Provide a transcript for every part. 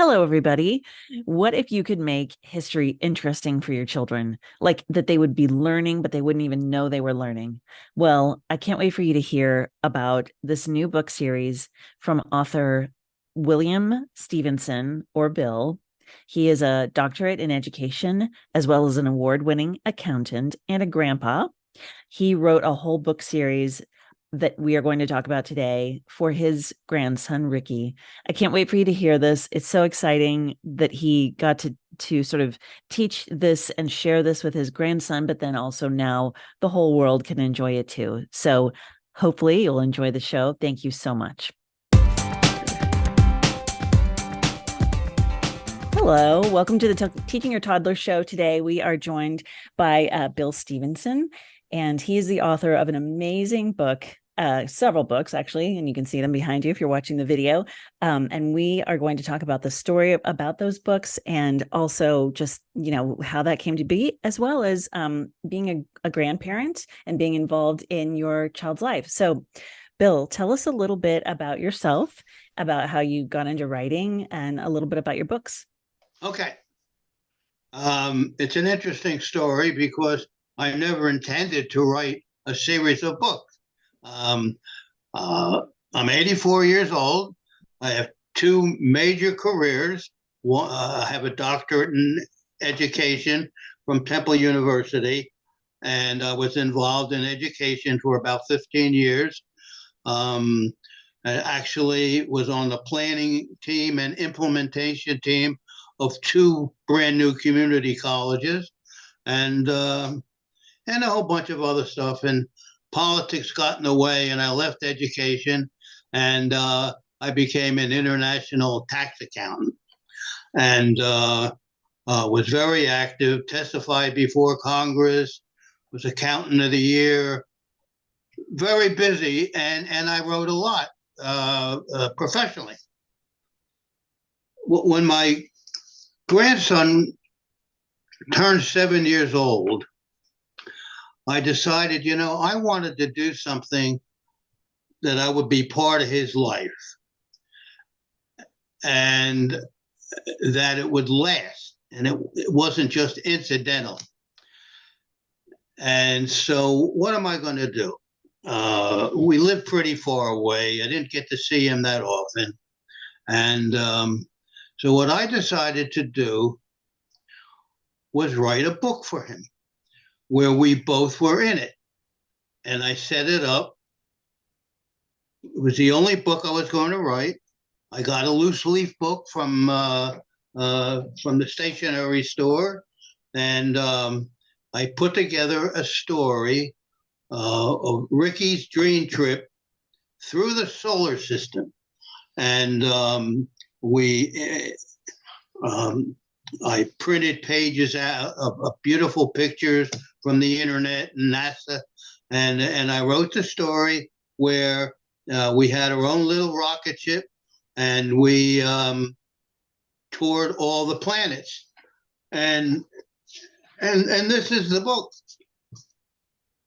Hello, everybody. What if you could make history interesting for your children? Like that they would be learning, but they wouldn't even know they were learning. Well, I can't wait for you to hear about this new book series from author William Stevenson, or Bill. He is a doctorate in education, as well as an award-winning accountant and a grandpa. He wrote a whole book series that we are going to talk about today for his grandson, Ricky. I can't wait for you to hear this. It's so exciting that he got to sort of teach this and share this with his grandson, but then also now the whole world can enjoy it too. So hopefully you'll enjoy the show. Thank you so much. Hello, welcome to the Teaching Your Toddler show. Today we are joined by Bill Stevenson, and he is the author of an amazing book, several books actually, and you can see them behind you if you're watching the video. And we are going to talk about the story about those books and also just, how that came to be, as well as being a grandparent and being involved in your child's life. So Bill, tell us a little bit about yourself, about how you got into writing, and a little bit about your books. Okay. It's an interesting story because I never intended to write a series of books. I'm 84 years old. I have two major careers. I have a doctorate in education from Temple University, and I was involved in education for about 15 years. I actually was on the planning team and implementation team of two brand new community colleges, and a whole bunch of other stuff. And politics got in the way, and I left education, and I became an international tax accountant, and was very active. Testified before Congress, was accountant of the year. Very busy, and I wrote a lot professionally. When my grandson turned 7 years old, I decided, I wanted to do something that I would be part of his life and that it would last, and it wasn't just incidental. And so what am I going to do? We live pretty far away. I didn't get to see him that often. And so what I decided to do was write a book for him where we both were in it. And I set it up. It was the only book I was going to write. I got a loose leaf book from the stationery store, and I put together a story of Ricky's dream trip through the solar system. And I printed pages out of beautiful pictures from the internet and NASA, and I wrote the story where we had our own little rocket ship, and we toured all the planets, and this is the book.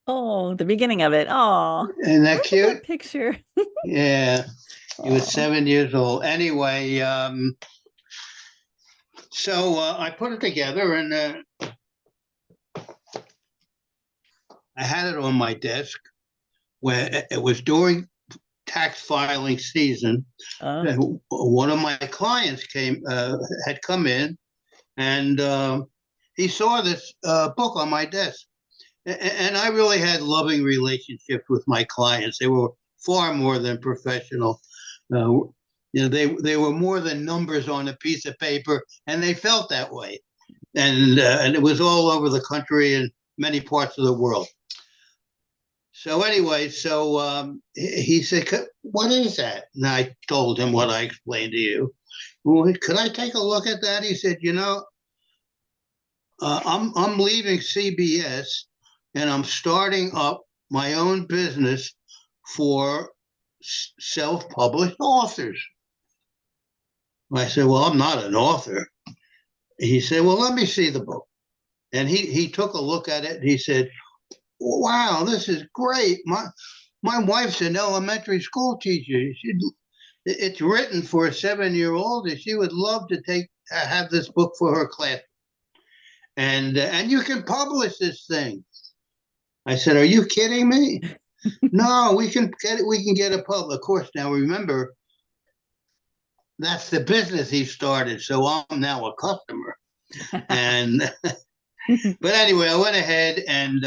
Oh, the beginning of it. Oh, isn't that cute? That picture. Yeah, he was 7 years old. Anyway, so I put it together, and I had it on my desk where it was during tax filing season. One of my clients had come in, and he saw this book on my desk. And I really had loving relationships with my clients. They were far more than professional. They were more than numbers on a piece of paper, and they felt that way. And it was all over the country and many parts of the world. So anyway, he said, "What is that?" And I told him what I explained to you. Well, could I take a look at that? He said, I'm leaving CBS, and I'm starting up my own business for self-published authors. I said, "Well, I'm not an author." He said, "Well, let me see the book." And he took a look at it, and he said, "Wow, this is great. My wife's an elementary school teacher. it's written for a 7-year-old, and she would love to have this book for her class. And you can publish this thing. I said, "Are you kidding me?" No, we can get it. We can get a pub. Of course, now remember, that's the business he started. So I'm now a customer. And but anyway, I went ahead and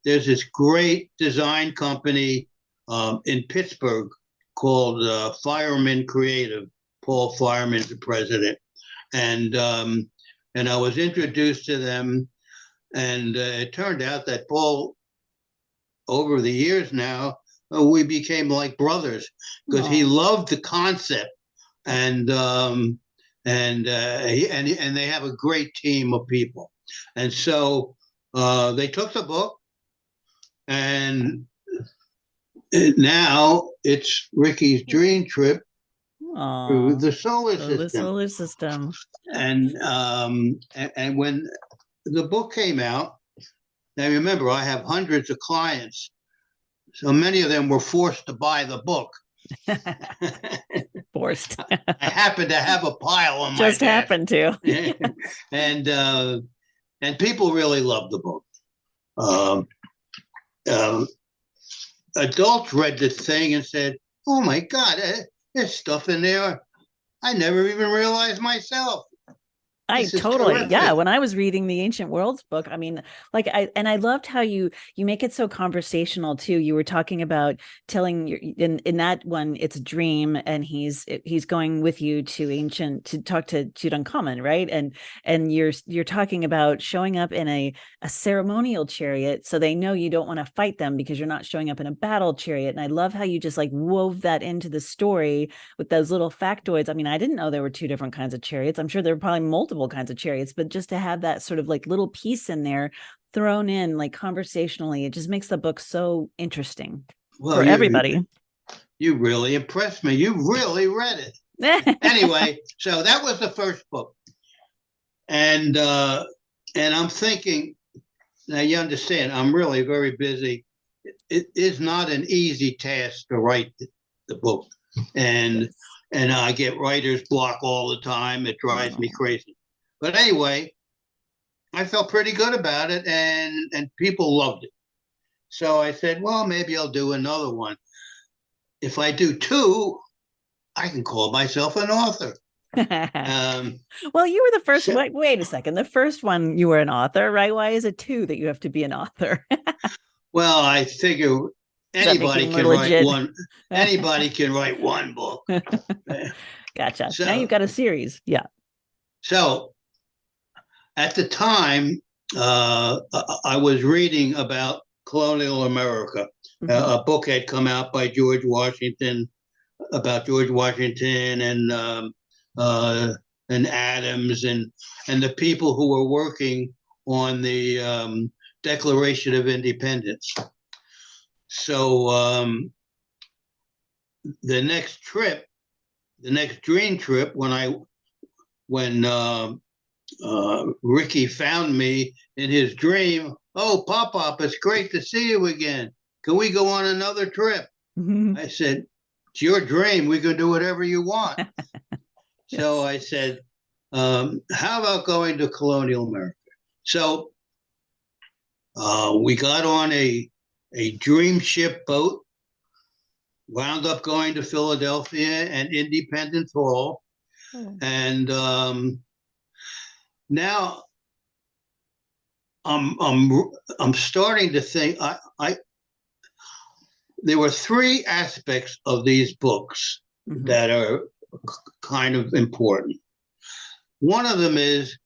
there's this great design company in Pittsburgh called Fireman Creative. Paul Fireman's the president, and I was introduced to them, and it turned out that Paul, over the years now, we became like brothers because he loved the concept, and they have a great team of people, and so they took the book, and now it's Ricky's dream trip through the solar system. The solar system. And when the book came out, now remember, I have hundreds of clients, so many of them were forced to buy the book. Forced. I happened to have a pile on my just desk. Happened to. and people really loved the book. Adults read the thing and said, "Oh my God, there's stuff in there I never even realized myself." I totally, yeah. When I was reading the Ancient Worlds book, I mean, like I loved how you make it so conversational too. You were talking about telling in that one, it's a dream, and he's going with you to talk to Tutankhamun, right? And you're talking about showing up in a ceremonial chariot, so they know you don't want to fight them because you're not showing up in a battle chariot. And I love how you just like wove that into the story with those little factoids. I mean, I didn't know there were two different kinds of chariots. I'm sure there were probably multiple kinds of chariots, but just to have that sort of like little piece in there thrown in like conversationally, it just makes the book so interesting for everybody. You really impressed me. You really read it. Anyway, so that was the first book, and I'm thinking, now you understand, I'm really very busy. It is not an easy task to write the book, and I get writer's block all the time. It drives me crazy. But anyway, I felt pretty good about it, and people loved it. So I said, well, maybe I'll do another one. If I do two, I can call myself an author. Well, you were the first. Wait a second. The first one, you were an author, right? Why is it two that you have to be an author? Well, I figure anybody can write one. Anybody can write one book. Gotcha. So, now you've got a series. Yeah. So at the time, I was reading about Colonial America. A book had come out by George Washington about George Washington and Adams and the people who were working on the Declaration of Independence. So the next dream trip, when Ricky found me in his dream, "Oh, PopPop, it's great to see you again. Can we go on another trip?" I said, "It's your dream. We can do whatever you want." Yes. So I said, how about going to Colonial America? So we got on a dream ship boat, wound up going to Philadelphia and Independence Hall. And now I'm starting to think there were three aspects of these books that are kind of important. One of them is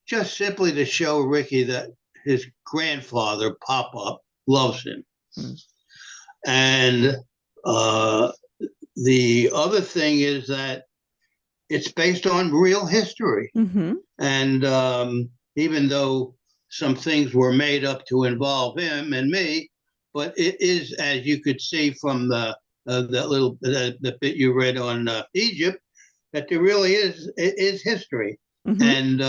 just simply to show Ricky that his grandfather, PopPop, loves him. And the other thing is that it's based on real history. And even though some things were made up to involve him and me, but it is, as you could see from the bit you read on Egypt, that there really is history. And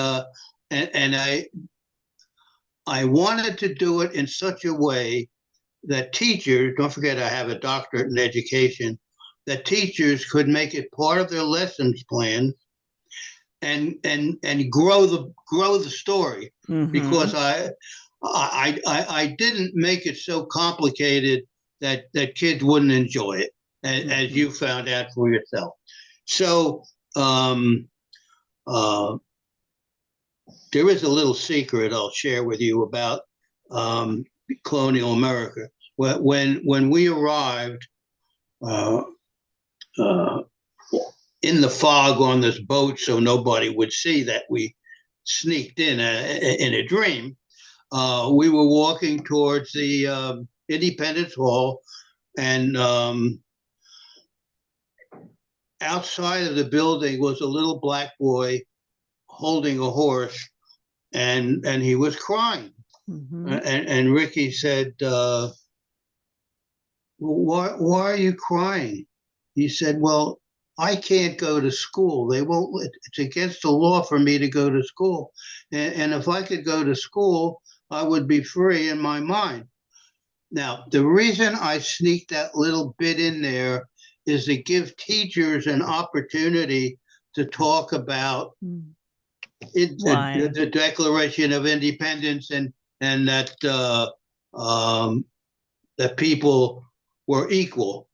I wanted to do it in such a way that teachers, don't forget I have a doctorate in education, that teachers could make it part of their lessons plan and grow the story, Mm-hmm. because I didn't make it so complicated that kids wouldn't enjoy it, as Mm-hmm. you found out for yourself. So um, uh, there is a little secret I'll share with you about um, colonial America. When we arrived uh, uh, in the fog on this boat, so nobody would see that we sneaked in a dream, we were walking towards the Independence Hall, and outside of the building was a little black boy holding a horse, and he was crying. Mm-hmm. And Ricky said, why are you crying? He said, well, I can't go to school. They won't. It's against the law for me to go to school. And if I could go to school, I would be free in my mind. Now, the reason I sneaked that little bit in there is to give teachers an opportunity to talk about Why? the Declaration of Independence, and um, that people were equal,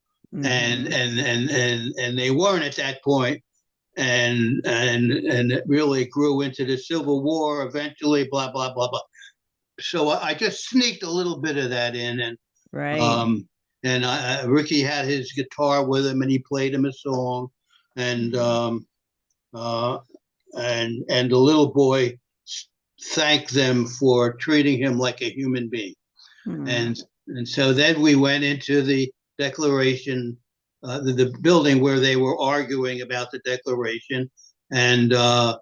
and Mm-hmm. they weren't at that point, and it really grew into the Civil War eventually. Blah blah blah blah. So I just sneaked a little bit of that in, Right. um, Ricky had his guitar with him, and he played him a song, and uh, and the little boy thanked them for treating him like a human being. Mm-hmm. And so then we went into the Declaration, the building where they were arguing about the Declaration, and uh,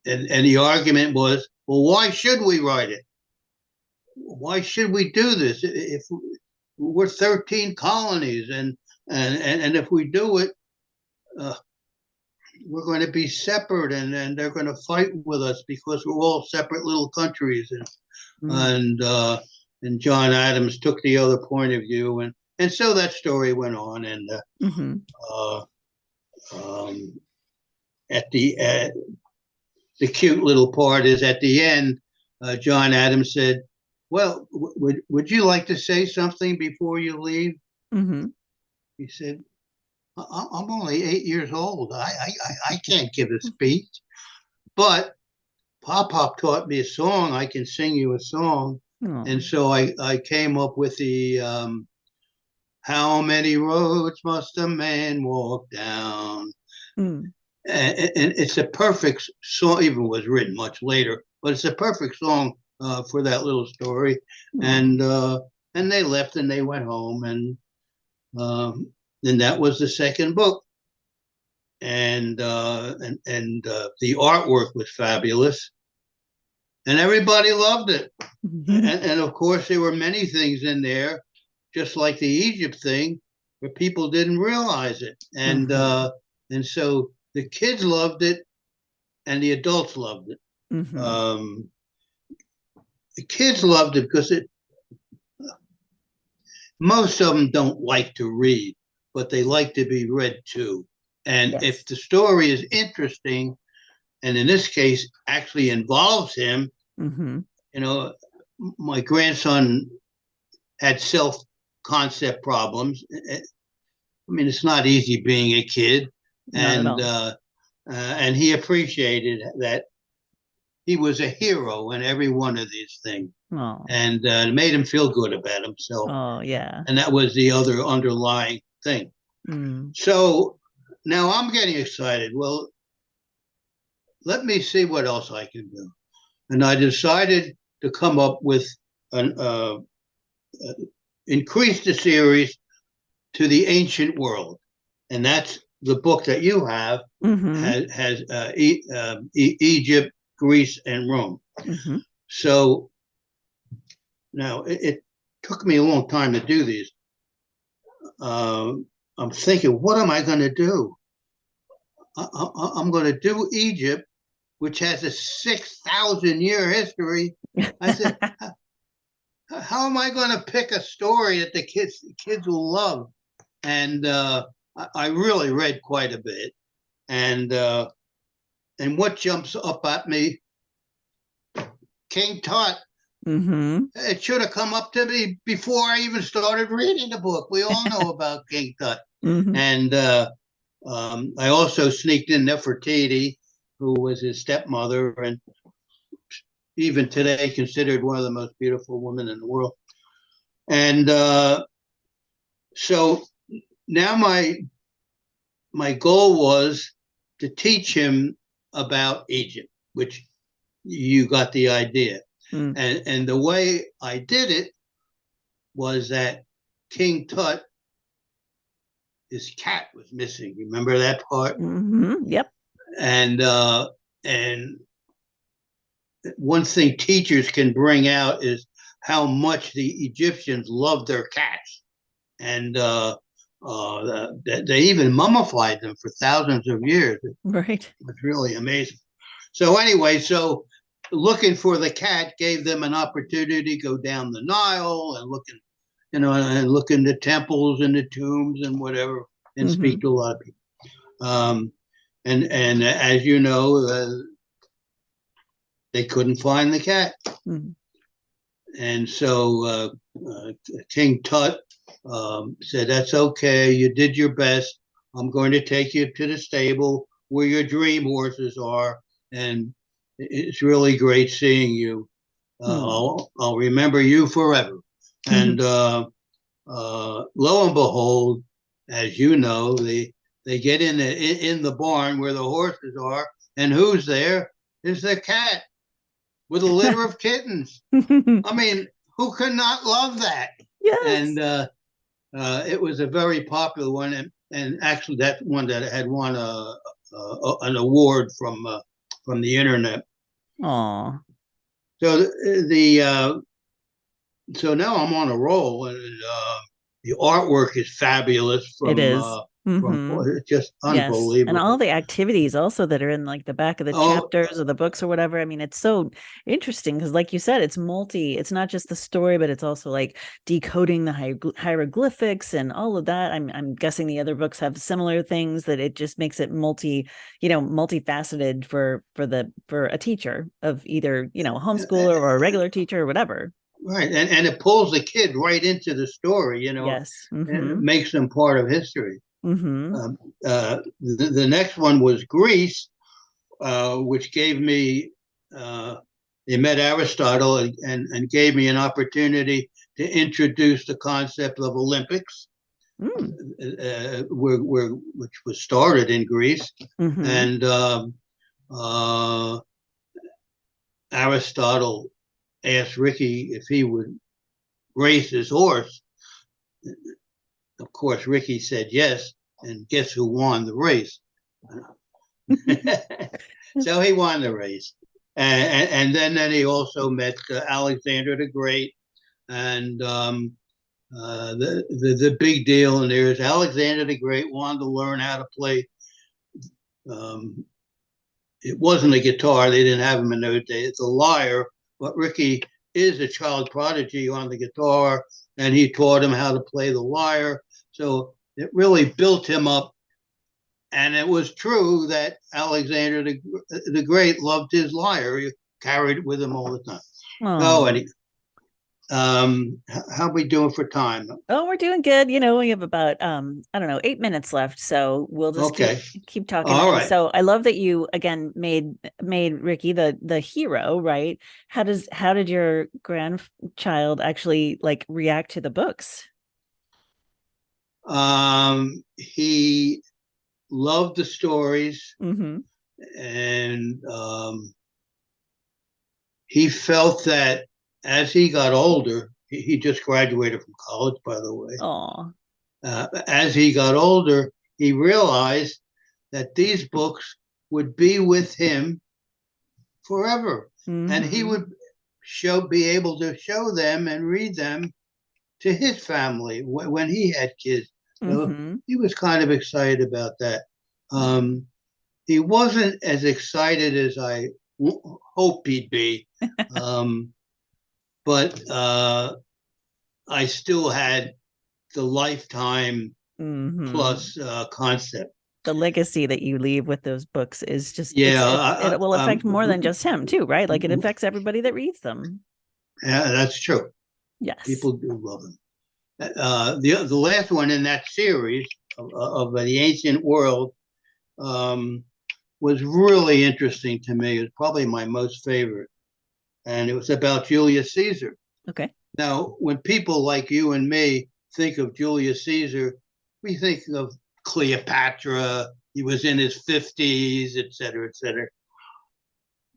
and the argument was, well, why should we write it? Why should we do this if we're 13 colonies, and if we do it, uh, we're going to be separate, and they're going to fight with us because we're all separate little countries, and and John Adams took the other point of view, and so that story went on, and Mm-hmm. uh, um, at the cute little part is at the end. John Adams said, "Well, would you like to say something before you leave?" Mm-hmm. He said, "I'm only 8 years old. I can't give a speech, but PopPop taught me a song. I can sing you a song." And Oh. so I came up with the how many roads must a man walk down? Mm. And it's a perfect song, even was written much later, but it's a perfect song for that little story. Oh. And and they left and they went home, and that was the second book. And the artwork was fabulous, and everybody loved it. And of course, there were many things in there, just like the Egypt thing, where people didn't realize it, Mm-hmm. and so the kids loved it, and the adults loved it. Mm-hmm. Um, the kids loved it because it most of them don't like to read, but they like to be read to. And if Yes. the story is interesting, and in this case actually involves him, Mm-hmm. you know, my grandson had self concept problems. I mean, it's not easy being a kid, Not at and all. uh, and he appreciated that he was a hero in every one of these things, Oh. and it made him feel good about himself. Oh, yeah. And that was the other underlying thing. Mm. So now I'm getting excited. Well, let me see what else I can do, and I decided to come up with an increase the series to the ancient world, and that's the book that you have Mm-hmm. has Egypt, Greece, and Rome. Mm-hmm. So now it took me a long time to do these. I'm thinking, what am I going to do? I'm going to do Egypt, which has a 6,000 year history. I said, how am I going to pick a story that the kids will love? and I really read quite a bit. And what jumps up at me, King Tut. Mm-hmm. It should have come up to me before I even started reading the book. We all know about King Tut. Mm-hmm. And I also sneaked in Nefertiti, who was his stepmother, and even today considered one of the most beautiful women in the world. And so now my goal was to teach him about Egypt, which you got the idea. Mm. And the way I did it was that King Tut, his cat was missing. Remember that part? Mm-hmm. Yep. And one thing teachers can bring out is how much the Egyptians loved their cats, and they even mummified them for thousands of years. It Right. was really amazing. So anyway, so looking for the cat gave them an opportunity to go down the Nile and look in the temples and the tombs and whatever, and Mm-hmm. speak to a lot of people. Um, and as you know, they couldn't find the cat, Mm-hmm. and so King Tut said, "That's okay. You did your best. I'm going to take you to the stable where your dream horses are, and it's really great seeing you. I'll remember you forever." Mm-hmm. And lo and behold, as you know, they get in the barn where the horses are, and who's there? Is the cat with a litter of kittens. I mean, who could not love that? And Yes. it was a very popular one, and actually that one that had won an award from the internet. Aw. So the so now I'm on a roll, and the artwork is fabulous It is. from Mm-hmm. it's just Yes. And all unbelievable. the activities also that are in like the back of the Oh, chapters or the books or whatever. I mean, it's so interesting because, like you said, it's not just the story, but it's also like decoding the hieroglyphics and all of that. I'm guessing the other books have similar things that it just makes it multifaceted for a teacher of either, a homeschooler or a regular teacher or whatever. right, and it pulls the kid right into the story, Yes. and it Mm-hmm. makes them part of history. Mm-hmm. The next one was Greece, which gave me, they met Aristotle and gave me an opportunity to introduce the concept of Olympics, Mm. which was started in Greece. Mm-hmm. And uh, Aristotle asked Ricky if he would race his horse. Of course, Ricky said yes, and guess who won the race? So he won the race, and then he also met Alexander the Great, and the big deal in there is Alexander the Great wanted to learn how to play. Um, it wasn't a guitar; they didn't have them in those days. It's a lyre, but Ricky is a child prodigy on the guitar, and he taught him how to play the lyre. So it really built him up, and it was true that Alexander the Great loved his lyre. He carried it with him all the time. Oh, Oh. and how are we doing for time? Oh, we're doing good. We have about I don't know, 8 minutes left. So we'll just keep Okay, keep talking. all And right. so I love that you again made Ricky the hero, right? How did your grandchild actually like react to the books? He loved the stories, Mm-hmm. and he felt that as he got older, he just graduated from college, by the way. Oh. As he got older, he realized that these books would be with him forever, and he Mm-hmm. would be able to show them and read them to his family when he had kids. So Mm-hmm. he was kind of excited about that. Um, he wasn't as excited as I hoped he'd be, um, but I still had the lifetime plus concept. The legacy that you leave with those books is just Yeah, it will affect more than just him too, right? Like it affects everybody that reads them. yeah, that's true. Yes. People do love them. The last one in that series of the ancient world um, was really interesting to me. It was probably my most favorite, and it was about Julius Caesar. Okay. Now, when people like you and me think of Julius Caesar, we think of Cleopatra. He was in his 50s, et cetera, et cetera.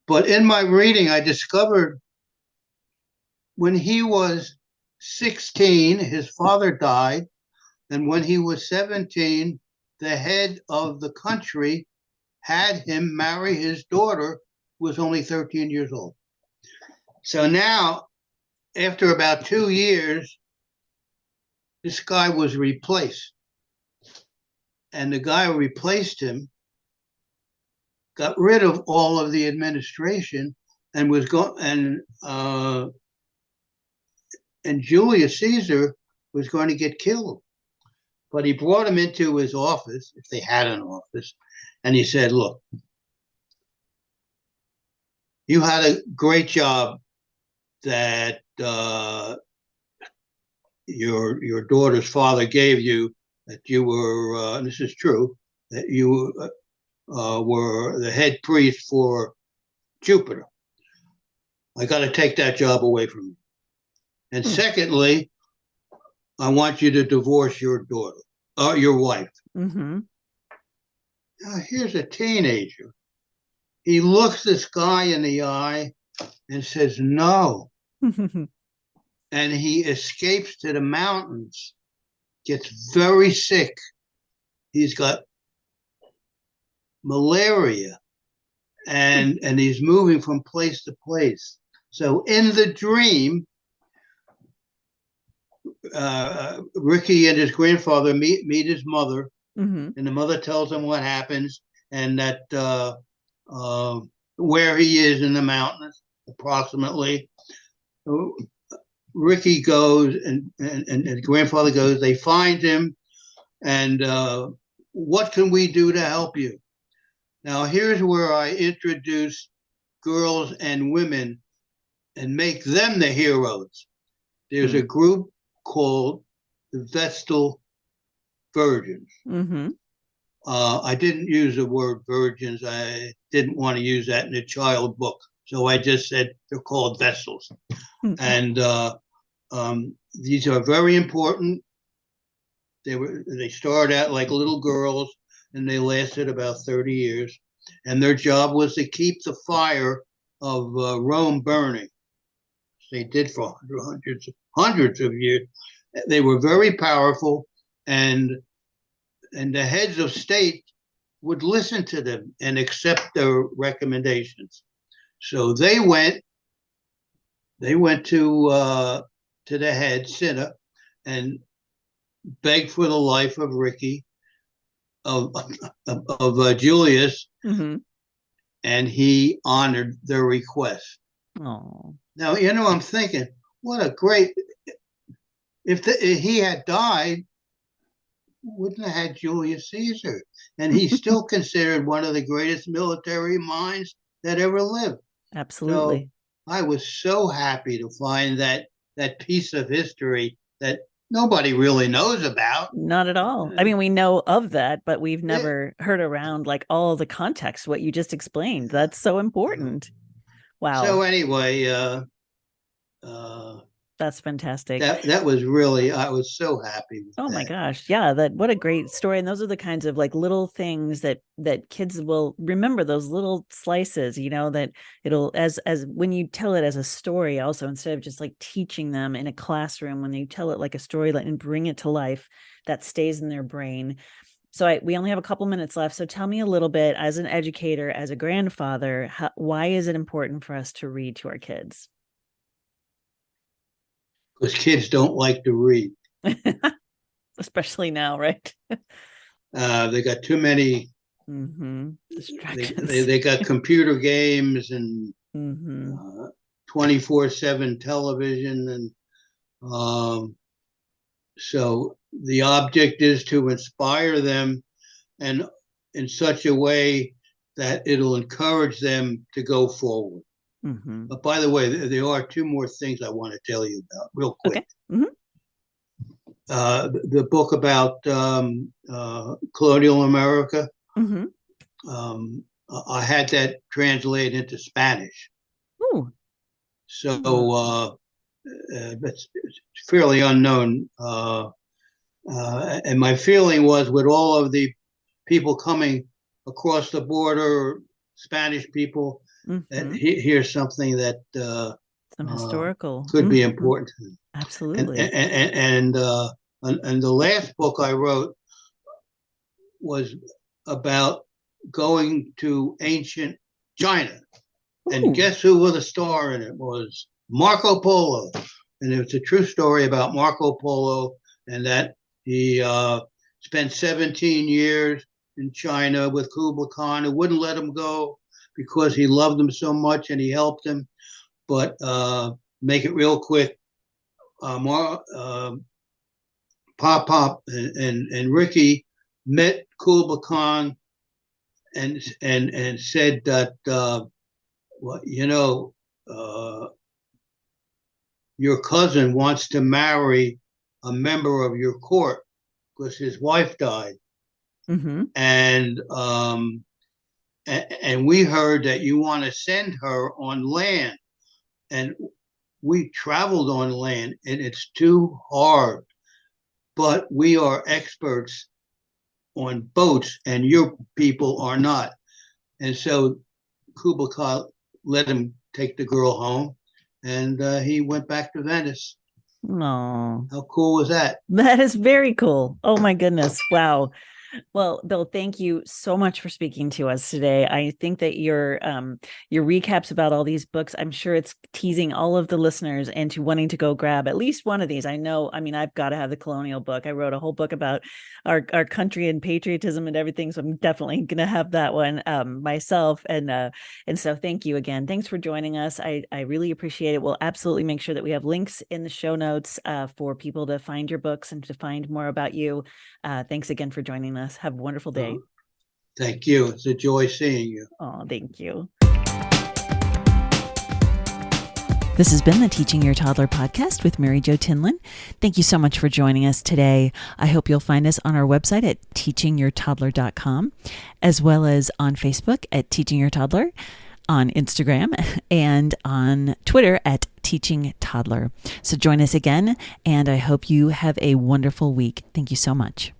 But in my reading, I discovered when he was 16, his father died. And when he was 17, the head of the country had him marry his daughter, who was only 13 years old. So now, after about 2 years, this guy was replaced. And the guy who replaced him got rid of all of the administration and was going and Julius Caesar was going to get killed. But he brought him into his office, if they had an office, and he said, "Look, you had a great job that your daughter's father gave you. That you were, and this is true, that you were the head priest for Jupiter. I got to take that job away from you. And Hmm. secondly, I want you to divorce your daughter, your wife." Mm-hmm. Now, here's a teenager. He looks this guy in the eye and says, "No." And he escapes to the mountains, gets very sick. He's got malaria and he's moving from place to place. So in the dream, Ricky and his grandfather meet his mother, Mm-hmm. and the mother tells him what happens and that uh, where he is in the mountains, approximately. Ricky goes and his grandfather goes. They find him, and what can we do to help you? Now, here's where I introduce girls and women and make them the heroes. There's a group called the Vestal Virgins. Mm-hmm. I didn't use the word virgins. I didn't want to use that in a child book. So I just said they're called vessels. And these are very important. They started out like little girls and they lasted about 30 years. And their job was to keep the fire of Rome burning. They did for hundreds of years. They were very powerful, and the heads of state would listen to them and accept their recommendations. So they went to the head Cinna and begged for the life of Ricky of Julius, Mm-hmm. and he honored their request. Oh. Now I'm thinking, what a great if he had died, wouldn't have had Julius Caesar, and he's still considered one of the greatest military minds that ever lived. So Absolutely. I was so happy to find that piece of history that nobody really knows about. Not at all. I mean, we know of that, but we've Yeah. never heard around like all the context, what you just explained. That's so important. Wow. So anyway, uh, That's fantastic. that was really I was so happy with Oh my that. gosh. Yeah, that what a great story. And those are the kinds of like little things that kids will remember, those little slices, that it'll as when you tell it as a story also, instead of just like teaching them in a classroom, when you tell it like a story and bring it to life, that stays in their brain. So we only have a couple minutes left. So tell me a little bit, as an educator, as a grandfather, why is it important for us to read to our kids? Because kids don't like to read. Especially now, right? They got too many. Mm-hmm. They, Distractions. they got computer games and Mm-hmm. 24/7 television, and so the object is to inspire them and in such a way that it'll encourage them to go forward. Mm-hmm. But by the way, there are two more things I want to tell you about real quick. Okay. Mm-hmm. The book about colonial America, Mm-hmm. I had that translated into Spanish. Ooh. So Oh. it's fairly unknown. And my feeling was with all of the people coming across the border, Spanish people, that Mm-hmm. here's something that Some historical. could be Mm-hmm. important. And Absolutely. and the last book I wrote was about going to ancient China. And Ooh. guess who was the star in it? Was Marco Polo. And it was a true story about Marco Polo and that he spent 17 years in China with Kublai Khan, who wouldn't let him go because he loved him so much and he helped him. But make it real quick, PopPop and Ricky met Kublai Khan and said that well, your cousin wants to marry a member of your court because his wife died, Mm-hmm. and we heard that you want to send her on land, and we traveled on land, and it's too hard. But we are experts on boats, and your people are not. And so Kublai Khan let him take the girl home, and he went back to Venice. No. How cool was that? That is very cool. Oh my goodness. Wow. Well, Bill, thank you so much for speaking to us today. I think that your recaps about all these books, I'm sure it's teasing all of the listeners into wanting to go grab at least one of these. I know, I mean, I've got to have the colonial book. I wrote a whole book about our country and patriotism and everything, so I'm definitely going to have that one myself. And so thank you again. Thanks for joining us. I really appreciate it. We'll absolutely make sure that we have links in the show notes for people to find your books and to find more about you. Thanks again for joining us. Have a wonderful day. Thank you. It's a joy seeing you. Oh, thank you. This has been the Teaching Your Toddler podcast with Mary Jo Tinlin. Thank you so much for joining us today. I hope you'll find us on our website at teachingyourtoddler.com, as well as on Facebook at Teaching Your Toddler, on Instagram, and on Twitter at Teaching Toddler. So join us again, and I hope you have a wonderful week. Thank you so much.